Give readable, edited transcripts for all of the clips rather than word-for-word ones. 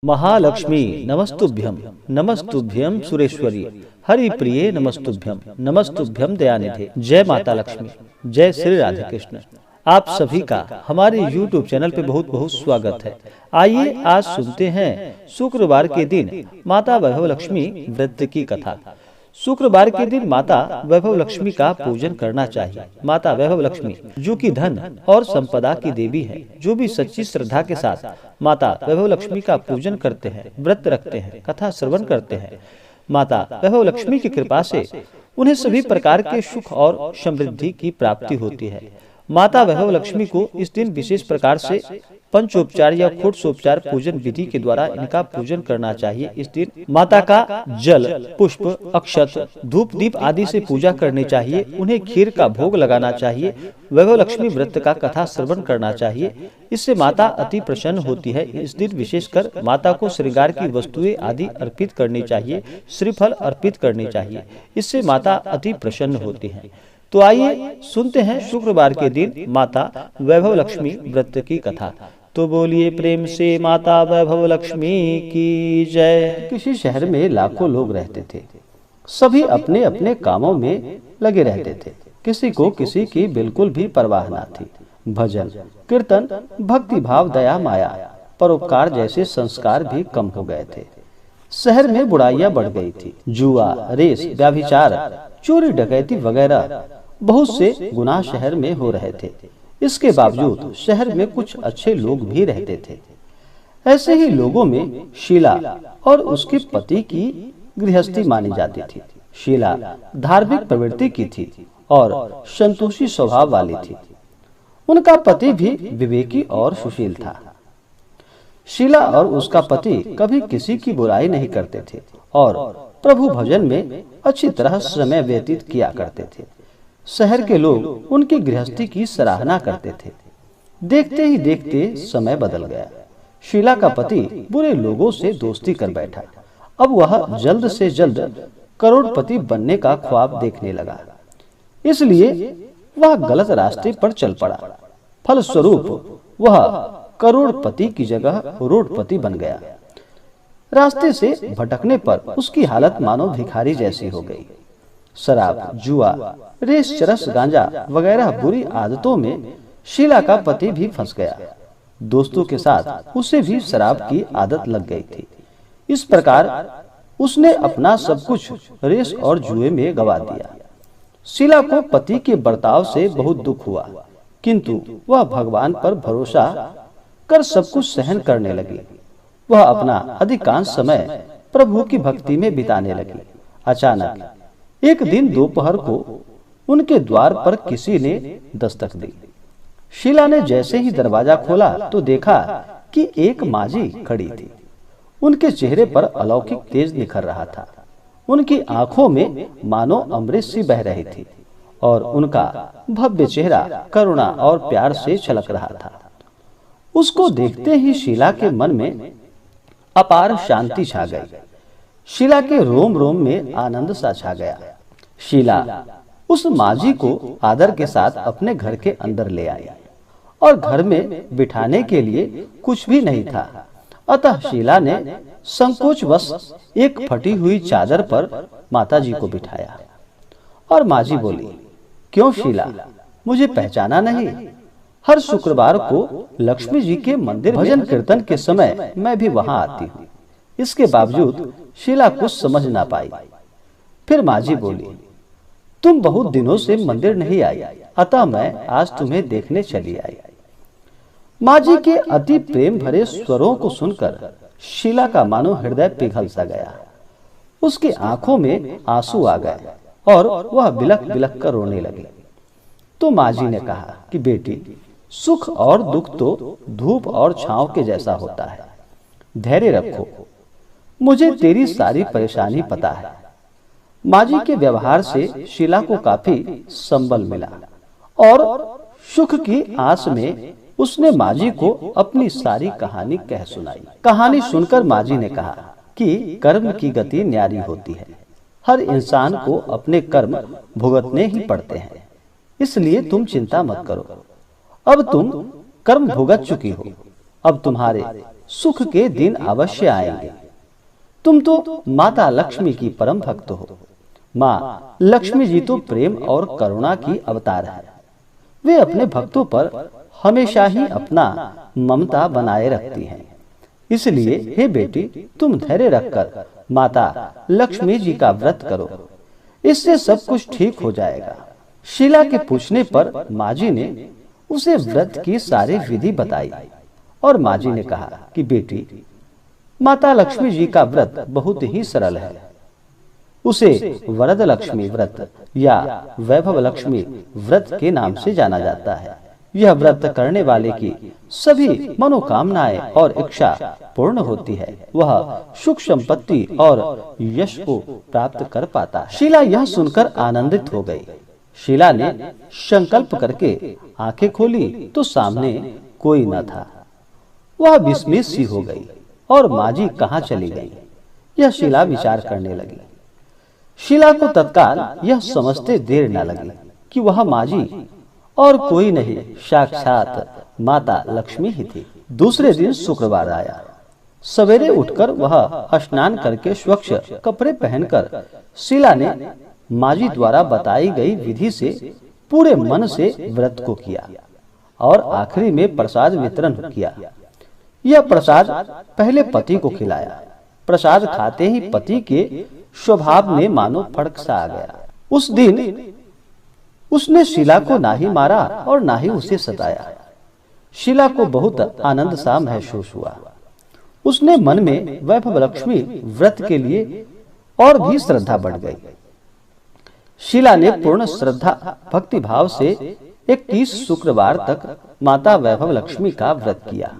महालक्ष्मी नमस्तुभ्यं नमस्तुभ्यं सुरेश्वरी हरिप्रिये नमस्तुभ्यं नमस्तुभ्यं दयानिधे। जय माता लक्ष्मी, जय श्री राधे कृष्ण। आप सभी का हमारे YouTube चैनल पे बहुत बहुत स्वागत है। आइए आज सुनते हैं शुक्रवार के दिन माता वैभव लक्ष्मी व्रत की कथा। शुक्रवार के दिन माता वैभव लक्ष्मी का पूजन करना चाहिए। माता वैभव लक्ष्मी जो कि धन और संपदा की देवी है, जो भी सच्ची श्रद्धा के साथ माता वैभव लक्ष्मी का पूजन करते हैं, व्रत रखते हैं, कथा श्रवण करते हैं, माता वैभव लक्ष्मी की कृपा से उन्हें सभी प्रकार के सुख और समृद्धि की प्राप्ति होती है। माता वैभव लक्ष्मी को इस दिन विशेष प्रकार से पंचोपचार या षोडशोपचार पूजन विधि के द्वारा इनका पूजन करना चाहिए। इस दिन माता का जल, पुष्प, अक्षत, धूप, दीप आदि से पूजा करनी चाहिए। उन्हें खीर का भोग लगाना चाहिए। वैभव लक्ष्मी व्रत का कथा श्रवण करना चाहिए। इससे माता अति प्रसन्न होती है। इस दिन विशेषकर माता को श्रृंगार की वस्तुएं आदि अर्पित करनी चाहिए, श्रीफल अर्पित करनी चाहिए। इससे माता अति प्रसन्न होती है। तो आइए सुनते हैं शुक्रवार के दिन माता वैभव लक्ष्मी व्रत की कथा। तो बोलिए प्रेम से माता वैभव लक्ष्मी की जय। किसी शहर में लाखों लोग रहते थे। सभी अपने अपने कामों में लगे रहते थे। किसी को किसी की बिल्कुल भी परवाह न थी। भजन, कीर्तन, भक्ति भाव, दया, माया, परोपकार जैसे संस्कार भी कम हो गए थे। शहर में बुराइयां बढ़ गई थी। जुआ, रेस, व्यभिचार, चोरी डकैती वगैरह बहुत से गुनाह शहर में हो रहे थे। इसके बावजूद शहर में कुछ अच्छे लोग भी रहते थे। ऐसे ही लोगों में शीला और उसके पति की गृहस्थी मानी जाती थी। शीला धार्मिक प्रवृत्ति की थी और संतोषी स्वभाव वाली थी। उनका पति भी विवेकी और सुशील था। शीला और उसका पति कभी किसी की बुराई नहीं करते थे और प्रभु भजन में अच्छी तरह समय व्यतीत किया करते थे। शहर के लोग उनकी गृहस्थी की सराहना करते थे। देखते ही देखते समय बदल गया। शीला का पति बुरे लोगों से दोस्ती कर बैठा। अब वह जल्द से जल्द करोड़पति बनने का ख्वाब देखने लगा। इसलिए वह गलत रास्ते पर चल पड़ा। फलस्वरूप वह करोड़पति की जगह करोड़पति बन गया। रास्ते से भटकने पर उसकी हालत मानो भिखारी जैसी हो गई। शराब, जुआ, रेस, चरस, गांजा वगैरह बुरी आदतों में शीला का पति भी फंस गया। दोस्तों के साथ उसे भी शराब की आदत लग गई थी। इस प्रकार उसने अपना सब कुछ रेस और जुए में गवा दिया। शीला को पति के बर्ताव से बहुत दुख हुआ, किंतु वह भगवान पर भरोसा कर सब कुछ सहन करने लगी। वह अपना अधिकांश समय प्रभु की भक्ति में बिताने लगी। अचानक एक दिन दोपहर को उनके द्वार पर किसी ने दस्तक दी। शीला ने जैसे ही दरवाजा खोला तो देखा कि एक माजी खड़ी थी। उनके चेहरे पर अलौकिक तेज निखर रहा था। उनकी आंखों में मानो अमृत सी बह रही थी और उनका भव्य चेहरा करुणा और प्यार से छलक रहा था। उसको देखते ही शीला के मन में अपार शांति छा गई। शीला के रोम रोम में आनंद सा छा गया। शीला उस माजी को आदर के साथ अपने घर के अंदर ले आई और घर में बिठाने के लिए कुछ भी नहीं था। अतः शीला ने संकोचवश एक फटी हुई चादर पर माताजी को बिठाया और माजी बोली, क्यों शीला, मुझे पहचाना नहीं? हर शुक्रवार को लक्ष्मी जी के मंदिर भजन कीर्तन के समय मैं भी वहां आती हूँ। इसके बावजूद शीला कुछ समझ ना पाई। फिर माजी बोली, तुम बहुत दिनों से मंदिर नहीं आई, अतः मैं आज तुम्हें देखने चली आई। माजी के अति प्रेम भरे स्वरों को सुनकर शीला का मानो हृदय पिघल सा गया। उसकी आंखों में आंसू आ गए और वह बिलख बिलख कर रोने लगी। तो माजी ने कहा कि बेटी, सुख और दुख तो धूप और छांव के जैसा होता है। धैर्य रखो, मुझे तेरी सारी परेशानी पता है। माजी के व्यवहार से शीला को काफी संबल मिला और सुख की आस में उसने माजी को अपनी सारी कहानी कह सुनाई। कहानी सुनकर माजी ने कहा कि कर्म की गति न्यारी होती है। हर इंसान को अपने कर्म भुगतने ही पड़ते हैं, इसलिए तुम चिंता मत करो। अब तुम कर्म भुगत चुकी हो अब तुम्हारे सुख के दिन अवश्य आएंगे। तुम तो माता लक्ष्मी की परम भक्त हो। माँ लक्ष्मी जी तो प्रेम और करुणा की अवतार है। वे अपने भक्तों पर हमेशा ही अपना ममता बनाए रखती हैं। इसलिए हे बेटी, तुम धैर्य रखकर माता लक्ष्मी जी का व्रत करो, इससे सब कुछ ठीक हो जाएगा। शीला के पूछने पर माँ जी ने उसे व्रत की सारी विधि बताई और माँ जी ने कहा कि बेटी, माता लक्ष्मी जी का व्रत बहुत ही सरल है। उसे वरद लक्ष्मी व्रत या वैभव लक्ष्मी व्रत के नाम से जाना जाता है। यह व्रत करने वाले की सभी मनोकामनाएं और इच्छा पूर्ण होती है। वह सुख संपत्ति और यश को प्राप्त कर पाता है। शीला यह सुनकर आनंदित हो गई। शीला ने संकल्प करके आंखें खोली तो सामने कोई न था। वह विस्मित सी हो गई और माँ जी कहाँ चली गई, यह शीला विचार करने लगी। शीला को तत्काल यह समझते देर न लगी कि वह माँ जी और कोई नहीं, साक्षात माता लक्ष्मी ही थी। दूसरे दिन शुक्रवार आया। सवेरे उठकर वह स्नान करके स्वच्छ कपड़े पहनकर शीला ने माँ जी द्वारा बताई गई विधि से पूरे मन से व्रत को किया और आखिरी में प्रसाद वितरण किया। यह प्रसाद पहले पति को खिलाया। प्रसाद खाते ही पति के स्वभाव में मानो फड़क सा आ गया। उस दिन उसने शीला को ना ही मारा और ना ही उसे सताया। शीला को बहुत आनंद सा महसूस हुआ। उसने मन में वैभव लक्ष्मी व्रत के लिए और भी श्रद्धा बढ़ गई। शीला ने पूर्ण श्रद्धा भक्ति भाव से 21 शुक्रवार तक माता वैभव लक्ष्मी का व्रत किया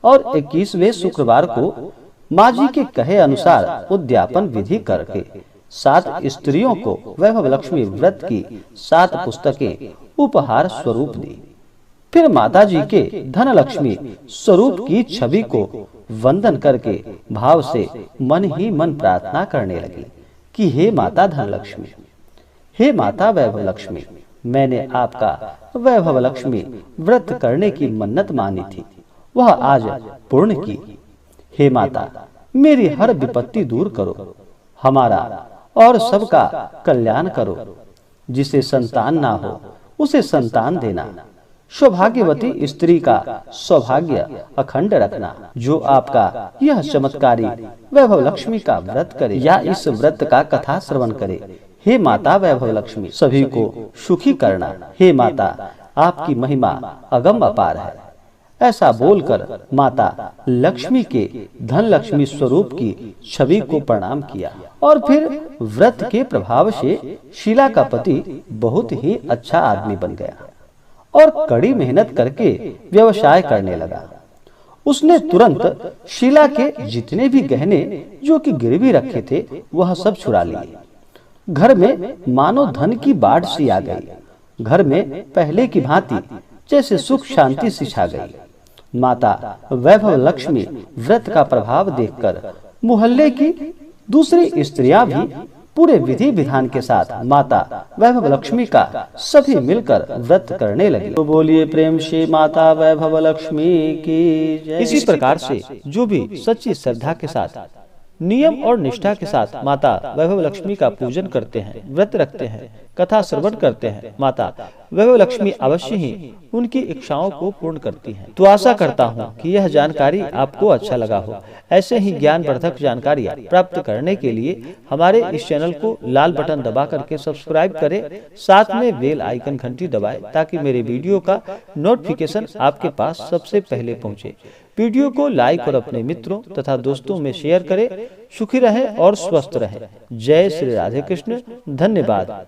और 21वें शुक्रवार को माँ जी के कहे अनुसार उद्यापन विधि करके 7 स्त्रियों को वैभव लक्ष्मी व्रत की 7 पुस्तकें उपहार स्वरूप दी। फिर माता जी के धन लक्ष्मी स्वरूप की छवि को वंदन करके भाव से मन ही मन प्रार्थना करने लगी कि हे माता धन लक्ष्मी, हे माता वैभव लक्ष्मी, मैंने आपका वैभव लक्ष्मी व्रत करने की मन्नत मानी थी, वह आज पूर्ण की। हे माता, मेरी हर विपत्ति दूर करो, हमारा और सबका कल्याण करो। जिसे संतान ना हो उसे संतान देना। सौभाग्यवती स्त्री का सौभाग्य अखंड रखना। जो आपका यह चमत्कारी वैभव लक्ष्मी का व्रत करे या इस व्रत का कथा श्रवण करे, हे माता वैभव लक्ष्मी, सभी को सुखी करना। हे माता, आपकी महिमा अगम अपार है। ऐसा बोलकर माता लक्ष्मी के धन लक्ष्मी स्वरूप की छवि को प्रणाम किया और फिर व्रत के प्रभाव से शीला का पति बहुत ही अच्छा आदमी बन गया और कड़ी मेहनत करके व्यवसाय करने लगा। उसने तुरंत शीला के जितने भी गहने जो कि गिरवी रखे थे वह सब चुरा लिए। घर में मानो धन की बाढ़ सी आ गई। घर में पहले की भांति जैसे सुख शांति सी छा गई। माता वैभव लक्ष्मी व्रत का प्रभाव देखकर मोहल्ले की दूसरी स्त्रियां भी पूरे विधि विधान के साथ माता वैभव लक्ष्मी का सभी मिलकर व्रत करने लगे। तो बोलिए प्रेम से माता वैभव लक्ष्मी की जय। इसी प्रकार से जो भी सच्ची श्रद्धा के साथ नियम और निष्ठा के साथ माता वैभव लक्ष्मी का पूजन करते हैं, व्रत रखते हैं, कथा श्रवण करते हैं, माता वैभव लक्ष्मी अवश्य ही उनकी इच्छाओं को पूर्ण करती हैं। तो आशा करता हूँ कि यह जानकारी आपको अच्छा लगा हो। ऐसे ही ज्ञानवर्धक जानकारियाँ प्राप्त करने के लिए हमारे इस चैनल को लाल बटन दबा करके सब्सक्राइब करें, साथ में बेल आइकन घंटी दबाएं ताकि मेरे वीडियो का नोटिफिकेशन आपके पास सबसे पहले पहुँचे। वीडियो को लाइक और अपने मित्रों तथा दोस्तों में शेयर करें। सुखी रहें और स्वस्थ रहें। जय श्री राधे कृष्ण। धन्यवाद।